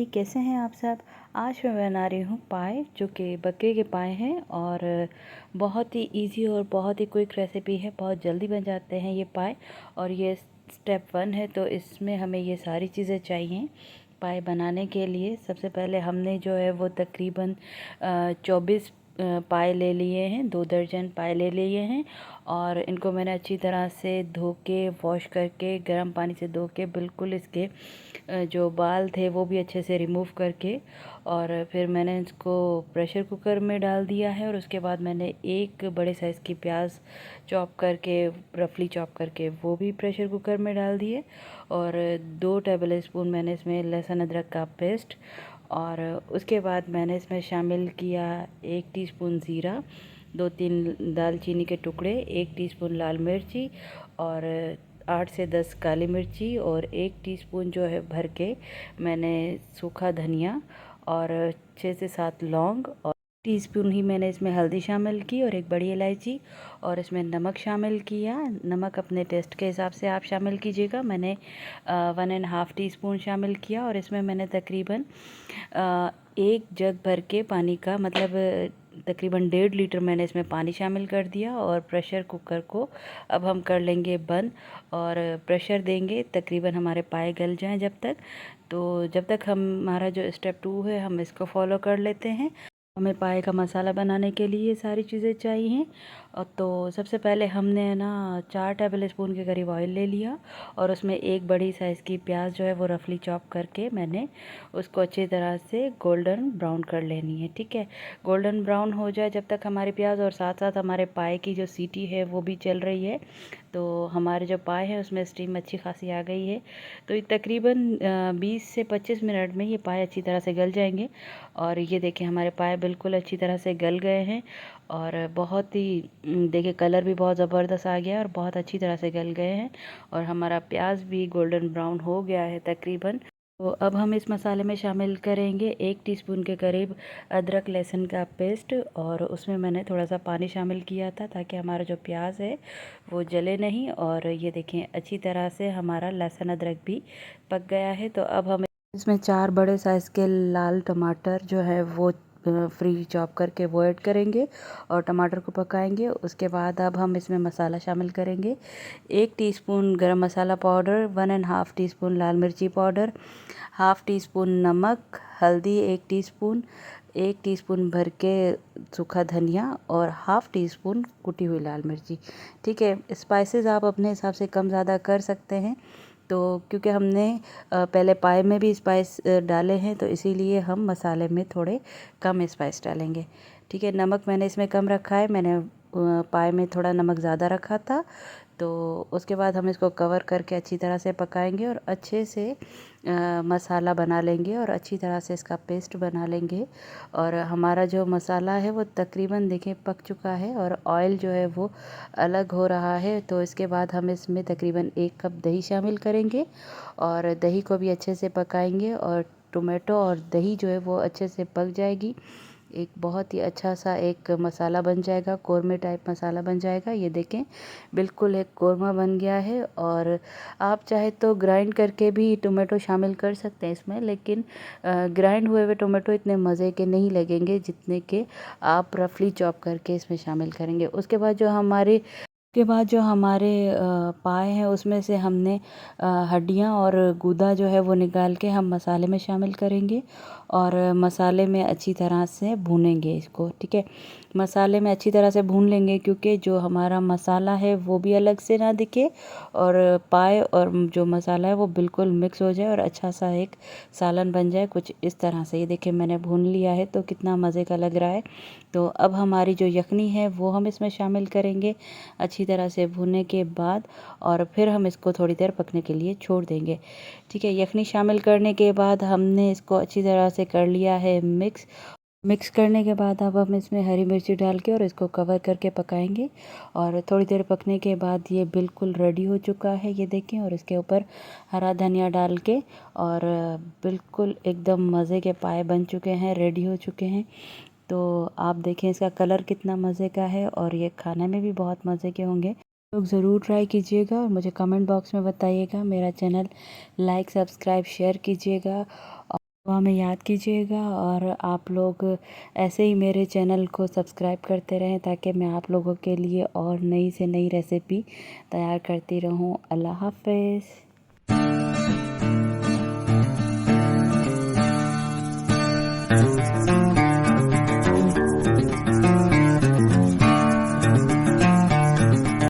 कैसे हैं आप सब। आज मैं बना रही हूँ पाए, जो कि बकरे के पाए हैं और बहुत ही इजी और बहुत ही क्विक रेसिपी है। बहुत जल्दी बन जाते हैं ये पाए। और ये स्टेप 1 है, तो इसमें हमें ये सारी चीज़ें चाहिए पाए बनाने के लिए। सबसे पहले हमने जो है वो तकरीबन 24 पाए ले लिए हैं, 2 दर्जन पाए ले लिए हैं। और इनको मैंने अच्छी तरह से धो के वॉश करके गर्म पानी से धो के बिल्कुल इसके जो बाल थे वो भी अच्छे से रिमूव करके, और फिर मैंने इसको प्रेशर कुकर में डाल दिया है। और उसके बाद मैंने एक बड़े साइज़ की प्याज चॉप करके, रफली चॉप करके वो भी प्रेशर कुकर में डाल दिए। और 2 टेबल स्पून मैंने इसमें लहसुन अदरक का पेस्ट, और उसके बाद मैंने इसमें शामिल किया 1 टीस्पून ज़ीरा, 2-3 दालचीनी के टुकड़े, 1 टीस्पून लाल मिर्ची और 8 से 10 काली मिर्ची, और 1 टीस्पून जो है भर के मैंने सूखा धनिया, और 6 से 7 लौंग, और टीस्पून ही मैंने इसमें हल्दी शामिल की, और एक बड़ी इलायची, और इसमें नमक शामिल किया। नमक अपने टेस्ट के हिसाब से आप शामिल कीजिएगा। मैंने 1.5 टीस्पून शामिल किया, और इसमें मैंने तकरीबन 1 जग भर के पानी का, मतलब तकरीबन 1.5 लीटर मैंने इसमें पानी शामिल कर दिया। और प्रेशर कुकर को अब हम कर लेंगे बंद, और प्रेशर देंगे तकरीबन हमारे पाए गल जाएं जब तक। तो जब तक हमारा जो स्टेप 2 है हम इसको फॉलो कर लेते हैं। हमें पाए का मसाला बनाने के लिए ये सारी चीज़ें चाहिए। और तो सबसे पहले हमने ना 4 टेबल स्पून के करीब ऑयल ले लिया, और उसमें एक बड़ी साइज़ की प्याज जो है वो रफली चॉप करके मैंने उसको अच्छी तरह से गोल्डन ब्राउन कर लेनी है। ठीक है, गोल्डन ब्राउन हो जाए जब तक हमारी प्याज, और साथ साथ हमारे पाए की जो सीटी है वो भी चल रही है। तो हमारे जो पाए हैं उसमें स्टीम अच्छी खासी आ गई है। तो ये तकरीबन 20 से 25 मिनट में ये पाए अच्छी तरह से गल जाएंगे। और ये देखिए हमारे पाए बिल्कुल अच्छी तरह से गल गए हैं, और बहुत ही देखिए कलर भी बहुत ज़बरदस्त आ गया है और बहुत अच्छी तरह से गल गए हैं। और हमारा प्याज भी गोल्डन ब्राउन हो गया है तकरीबन। तो अब हम इस मसाले में शामिल करेंगे 1 टीस्पून के करीब अदरक लहसुन का पेस्ट, और उसमें मैंने थोड़ा सा पानी शामिल किया था ताकि हमारा जो प्याज है वो जले नहीं। और ये देखें अच्छी तरह से हमारा लहसुन अदरक भी पक गया है। तो अब हम इसमें 4 बड़े साइज़ के लाल टमाटर जो है वो फ्री चॉप करके वो ऐड करेंगे, और टमाटर को पकाएंगे। उसके बाद अब हम इसमें मसाला शामिल करेंगे। 1 टीस्पून गरम मसाला पाउडर, 1.5 टीस्पून लाल मिर्ची पाउडर, हाफ़ टी स्पून नमक, हल्दी 1 टीस्पून, 1 टीस्पून भर के सूखा धनिया, और हाफ़ टी स्पून कुटी हुई लाल मिर्ची। ठीक है, स्पाइसेस आप अपने हिसाब से कम ज़्यादा कर सकते हैं। तो क्योंकि हमने पहले पाए में भी स्पाइस डाले हैं, तो इसीलिए हम मसाले में थोड़े कम स्पाइस डालेंगे। ठीक है, नमक मैंने इसमें कम रखा है, मैंने पाए में थोड़ा नमक ज़्यादा रखा था। तो उसके बाद हम इसको कवर करके अच्छी तरह से पकाएंगे, और अच्छे से मसाला बना लेंगे, और अच्छी तरह से इसका पेस्ट बना लेंगे। और हमारा जो मसाला है वो तकरीबन देखिए पक चुका है, और ऑयल जो है वो अलग हो रहा है। तो इसके बाद हम इसमें तकरीबन 1 कप दही शामिल करेंगे, और दही को भी अच्छे से पकाएंगे। और टोमेटो और दही जो है वो अच्छे से पक जाएगी, एक बहुत ही अच्छा सा एक मसाला बन जाएगा, कोरमे टाइप मसाला बन जाएगा। ये देखें बिल्कुल एक कोरमा बन गया है। और आप चाहे तो ग्राइंड करके भी टोमेटो शामिल कर सकते हैं इसमें, लेकिन ग्राइंड हुए हुए टोमेटो इतने मज़े के नहीं लगेंगे जितने के आप रफली चॉप करके इसमें शामिल करेंगे। उसके बाद जो हमारे पाए हैं उसमें से हमने हड्डियाँ और गूदा जो है वो निकाल के हम मसाले में शामिल करेंगे, और मसाले में अच्छी तरह से भूनेंगे इसको। ठीक है, मसाले में अच्छी तरह से भून लेंगे, क्योंकि जो हमारा मसाला है वो भी अलग से ना दिखे, और पाए और जो मसाला है वो बिल्कुल मिक्स हो जाए, और अच्छा सा एक सालन बन जाए कुछ इस तरह से। ये देखिए मैंने भून लिया है तो कितना मज़े का लग रहा है। तो अब हमारी जो यखनी है वो हम इसमें शामिल करेंगे अच्छी तरह से भूनने के बाद, और फिर हम इसको थोड़ी देर पकने के लिए छोड़ देंगे। ठीक है, यखनी शामिल करने के बाद हमने इसको अच्छी तरह से कर लिया है मिक्स करने के बाद अब हम इसमें हरी मिर्ची डाल के और इसको कवर करके पकाएंगे, और थोड़ी देर पकने के बाद ये बिल्कुल रेडी हो चुका है। ये देखें, और इसके ऊपर हरा धनिया डाल के, और बिल्कुल एकदम मज़े के पाए बन चुके हैं, रेडी हो चुके हैं। तो आप देखें इसका कलर कितना मज़े का है, और ये खाने में भी बहुत मज़े के होंगे। लोग ज़रूर ट्राई कीजिएगा और मुझे कमेंट बॉक्स में बताइएगा। मेरा चैनल लाइक, सब्सक्राइब, शेयर कीजिएगा। दुआ में याद कीजिएगा और आप लोग ऐसे ही मेरे चैनल को सब्सक्राइब करते रहें ताकि मैं आप लोगों के लिए और नई से नई रेसिपी तैयार करती रहूं। अल्लाह हाफ़िज़।